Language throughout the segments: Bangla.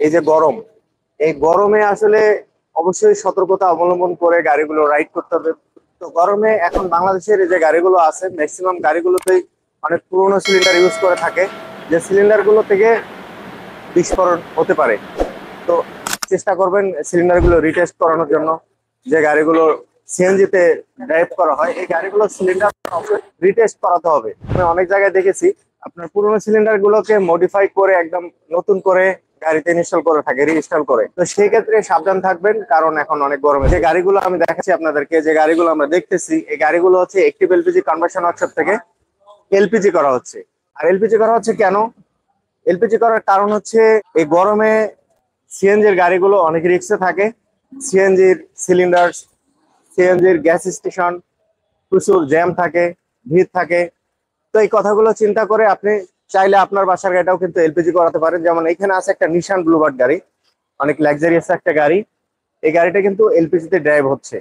এই যে গরম, এই গরমে আসলে অবশ্যই সতর্কতা অবলম্বন করে গাড়িগুলো রাইড করতে হবে। তো গরমে এখন বাংলাদেশের যে গাড়িগুলো আছে ম্যাক্সিমাম গাড়িগুলোতেই অনেক পুরোনো সিলিন্ডার ইউজ করে থাকে, যে সিলিন্ডার গুলো থেকে বিস্ফোরণ হতে পারে। তো চেষ্টা করবেন সিলিন্ডার গুলো রিটেস্ট করানোর জন্য। যে গাড়িগুলো সিএনজি তে ড্রাইভ করা হয় এই গুলো সিলিন্ডার রিটেস্ট করাতে হবে। আমি অনেক জায়গায় দেখেছি আপনার পুরোনো সিলিন্ডার গুলোকে মডিফাই করে একদম নতুন করে গাড়িতে ইনস্টল করে থাকে, রিইনস্টল করে। তো সেই ক্ষেত্রে সাবধান থাকবেন, কারণ এখন অনেক গরমে যে গাড়িগুলো আমি দেখাচ্ছি আপনাদেরকে, যে গাড়িগুলো আমরা দেখতেছি এই গাড়িগুলো হচ্ছে একটিভ এলপিজি কনভার্সন ওয়ার্কশপ থেকে এলপিজি করা হচ্ছে। আর এলপিজি করা হচ্ছে কেন? এলপিজি করার কারণ হচ্ছে এই গরমে সিএনজির গাড়িগুলো অনেক রিস্কে থাকে। সিএনজির সিলিন্ডার, সিএনজির গ্যাস স্টেশন প্রচুর জ্যাম থাকে, ভিড় থাকে। তো এই কথাগুলো চিন্তা করে আপনি চাইলে আপনার বাসার গাড়িটাও কিন্তু এলপিজি করাতে পারেন। যেমন এখানে আছে একটা নিশান ব্লুবার্ড গাড়ি, অনেক লাক্সারিয়াস একটা গাড়ি। এই গাড়িটা কিন্তু এলপিজি তে ড্রাইভ হচ্ছে।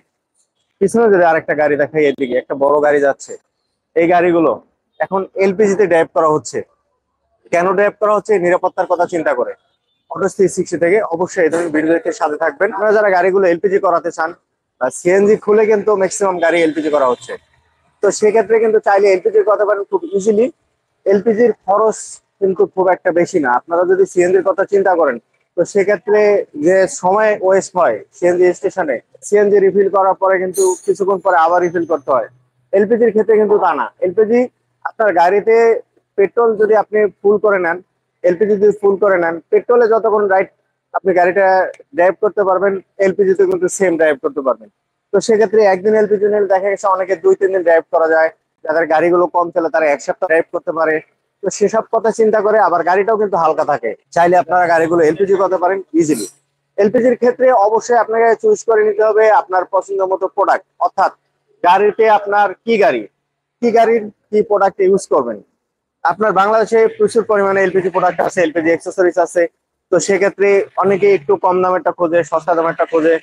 পিছনে যদি আরেকটা গাড়ি দেখাই, এদিকে একটা বড় গাড়ি যাচ্ছে। এই গাড়িগুলো এখন এলপিজি তে ড্রাইভ করা হচ্ছে। কেন ড্রাইভ করা হচ্ছে? নিরাপত্তার কথা চিন্তা করে। অটো 360 থেকে অবশ্যই এই ধরনের ভিডিওতে সাথে থাকবেন। আপনারা যারা গাড়িগুলো এলপিজি করাতে চান, সিএনজি খুলে কিন্তু ম্যাক্সিমাম গাড়ি এলপিজি করা হচ্ছে। তো সেক্ষেত্রে কিন্তু চাইলে এলপিজির কথা পারেন খুব ইজিলি। এলপিজির খরচ কিন্তু খুব একটা বেশি না। আপনারা যদি সিএনজির কথা চিন্তা করেন, তো সেক্ষেত্রে যে সময় ওয়েস্ট হয় সিএনজি স্টেশনে, সিএনজি রিফিল করার পরে কিন্তু কিছুক্ষণ পরে আবার রিফিল করতে হয়। এলপিজির ক্ষেত্রে কিন্তু তা না। এলপিজি আপনার গাড়িতে পেট্রোল যদি আপনি ফুল করে নেন, এলপিজি যদি ফুল করে নেন, পেট্রোলে যতক্ষণ রাইড আপনি গাড়িটা ড্রাইভ করতে পারবেন, এলপিজিতে কিন্তু সেম ড্রাইভ করতে পারবেন। তো সেক্ষেত্রে একদিন এলপিজি নিলে দেখা গেছে অনেকে 2-3 দিন ড্রাইভ করা যায়। যাদের গাড়িগুলো কম চলে তারা 1 সপ্তাহ ড্রাইভ করতে পারে। তো সেসব কথা চিন্তা করে আবার গাড়িটাও কিন্তু হালকা থাকে। চাইলে আপনারা গাড়িগুলো এলপিজি করতে পারেন ইজিলি। এলপিজির ক্ষেত্রে অবশ্যই আপনাকে চুজ করে নিতে হবে আপনার পছন্দ মতো প্রোডাক্ট, অর্থাৎ গাড়িতে আপনার কি গাড়ি, কি গাড়ির কি প্রোডাক্ট ইউজ করবেন। আপনার বাংলাদেশে প্রচুর পরিমাণে এলপিজি প্রোডাক্ট আছে, এলপিজি অ্যাক্সেসরিজ আছে। তো সেক্ষেত্রে অনেকে একটু কম দামেরটা খোঁজে, সস্তা দামেরটা খোঁজে।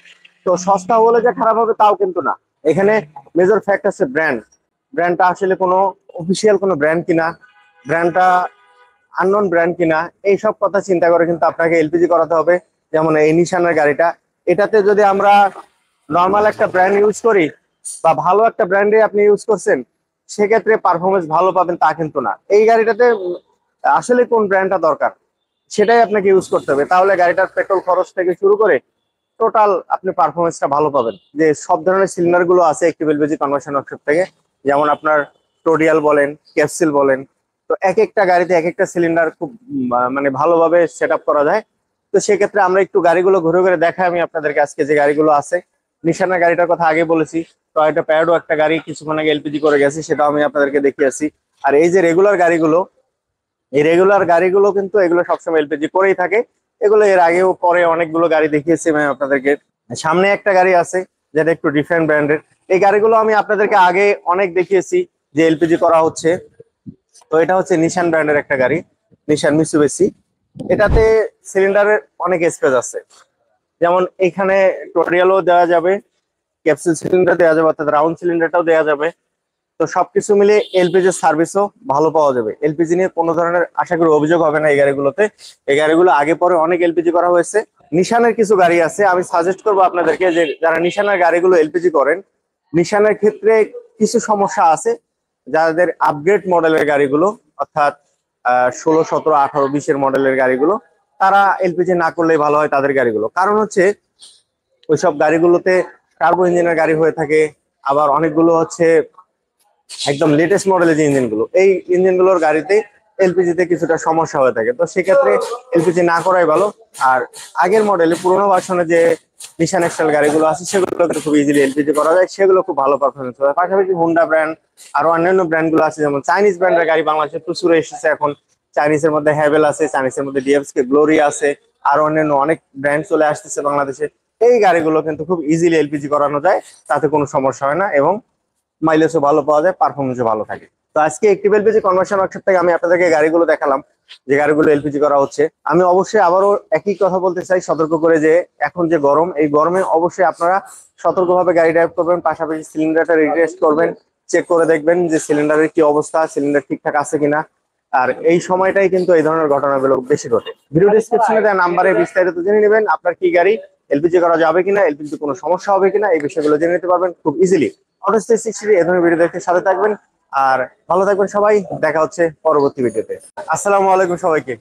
তো সস্তা হলে যে খারাপ হবে তাও কিন্তু না। এখানে মেজর ফ্যাক্ট আছে ব্র্যান্ড। ব্র্যান্ডটা আসলে কোনো অফিসিয়াল কোনো ব্র্যান্ড কিনা, ব্র্যান্ডটা আননোন ব্র্যান্ড কিনা, এইসব কথা চিন্তা করে কিন্তু আপনাকে এলপিজি করাতে হবে। যেমন এই নিশানের গাড়িটা, এটাতে যদি আমরা নর্মাল একটা ব্র্যান্ড ইউজ করি বা ভালো একটা ব্র্যান্ডে আপনি ইউজ করছেন, সেক্ষেত্রে পারফরমেন্স ভালো পাবেন তা কিন্তু না। এই গাড়িটাতে আসলে কোন ব্র্যান্ডটা দরকার সেটাই আপনাকে ইউজ করতে হবে, তাহলে গাড়িটার পেট্রোল খরচ থেকে শুরু করে টোটাল আপনি পারফরমেন্সটা ভালো পাবেন। যে সব ধরনের সিলিন্ডার গুলো আছে একটি এলপিজি কনভার্সন ওয়ার্কশপ থেকে, যেমন আপনার টোডিয়াল বলেন, ক্যাপসুল বলেন। তো এক একটা গাড়িতে এক একটা সিলিন্ডার খুব মানে ভালোভাবে সেট আপ করা যায়। তো সেক্ষেত্রে আমরা একটু গাড়িগুলো ঘুরে ঘুরে দেখাই আমি আপনাদেরকে আজকে যে গাড়িগুলো আছে। নিশানের গাড়িটার কথা আগে বলেছি, তো একটা প্যাডো একটা গাড়ি কিছুক্ষণ আগে এলপিজি করে গেছে, সেটাও আমি আপনাদেরকে দেখিয়েছি। আর এই যে রেগুলার গাড়িগুলো, এই রেগুলার গাড়িগুলো কিন্তু এগুলো সবসময় এলপিজি করেই থাকে। এগুলো এর আগেও পরে অনেকগুলো গাড়ি দেখিয়েছি আমি আপনাদেরকে। সামনে একটা গাড়ি আছে যেটা একটু ডিফারেন্ট ব্র্যান্ডের। এই গাড়িগুলো আমি আপনাদেরকে আগে অনেক দেখিয়েছি যে এলপিজি করা হচ্ছে। তো এটা হচ্ছে নিশান ব্র্যান্ডের একটা গাড়ি, নিশান মিৎসুবিশি। এটাতে সিলিন্ডারের অনেক স্পেস আছে। যেমন এখানে টোরিয়ালও দেওয়া যাবে, ক্যাপসুল সিলিন্ডার দেওয়া যাবে, অর্থাৎ রাউন্ড সিলিন্ডারটাও দেওয়া যাবে। তো সবকিছু মিলে এলপিজি সার্ভিসও ভালো পাওয়া যাবে। এলপিজি নিয়ে কোনো ধরনের আশা করি অভিযোগ হবে না এই গাড়িগুলোতে। এই গাড়িগুলো আগে পরে অনেক এলপিজি করা হয়েছে। নিশানের কিছু গাড়ি আছে, আমি সাজেস্ট করবো আপনাদেরকে যে যারা নিশানের গাড়িগুলো এলপিজি করেন, নিশানের ক্ষেত্রে কিছু সমস্যা আছে। যাদের আপগ্রেড মডেলের গাড়িগুলো, অর্থাৎ 16, 17, 18, 20-এর মডেলের গাড়িগুলো, তারা এলপিজি না করলেই ভালো হয় তাদের গাড়িগুলো। কারণ হচ্ছে ওইসব গাড়িগুলোতে টার্বো ইঞ্জিনের গাড়ি হয়ে থাকে। আবার অনেকগুলো হচ্ছে একদম লেটেস্ট মডেলের যে ইঞ্জিনগুলো, এই ইঞ্জিনগুলোর গাড়িতে এলপিজিতে কিছুটা সমস্যা হয়ে থাকে। তো সেক্ষেত্রে এলপিজি না করাই ভালো। আর আগের মডেলে পুরোনো ভার্সনে যে নিশান এক্সেল গাড়িগুলো আছে সেগুলো খুব ইজিলি এলপিজি করা যায়, সেগুলো খুব ভালো পারফরমেন্স হয়। পাশাপাশি হুন্ডা ব্র্যান্ড আর অন্যান্য ব্র্যান্ড গুলো আছে, যেমন চাইনিজ ব্র্যান্ডের গাড়ি বাংলাদেশে প্রচুর এসেছে এখন। চাইনিজের মধ্যে হ্যাভেল আছে, চাইনিজের মধ্যে ডিএফএসকে গ্লোরি আছে, আর অন্যান্য অনেক ব্র্যান্ড চলে আসতেছে বাংলাদেশে। এই গাড়িগুলো কিন্তু খুব ইজিলি এলপিজি করানো যায়, তাতে কোনো সমস্যা হয় না, এবং মাইলেজও ভালো পাওয়া যায়, পারফরমেন্সও ভালো থাকে। তো আজকে একটি এলপিজি কনভার্সন ওয়ার্কশপ থেকে আমি আপনাদেরকে গাড়িগুলো দেখালাম, যে গাড়িগুলো এলপিজি করা হচ্ছে। আমি অবশ্যই আবারও একই কথা বলতে চাই সতর্ক করে, যে এখন যে গরম, এই গরমে অবশ্যই আপনারা সতর্কভাবে গাড়ি ড্রাইভ করবেন, পাশাপাশি সিলিন্ডারটা রিটেস্ট করবেন, চেক করে দেখবেন যে সিলিন্ডারের কি অবস্থা, সিলিন্ডার ঠিকঠাক আছে কিনা। আর এই সময়টাই কিন্তু এই ধরনের ঘটনাগুলো বেশি ঘটে। ভিডিও ডিসক্রিপশনে দেওয়া নাম্বারে বিস্তারিত জেনে নেবেন আপনার কি গাড়ি এলপিজি করা যাবে কিনা, এলপিজি কোনো সমস্যা হবে কিনা, এই বিষয়গুলো জেনে নিতে পারবেন খুব ইজিলি। অটো স্টেজ 60 এই ধরনের ভিডিও দেখতে সাথে থাকবেন। আর ভালো থাকবেন সবাই, দেখা হচ্ছে পরবর্তী ভিডিওতে। আসসালামু আলাইকুম সবাইকে।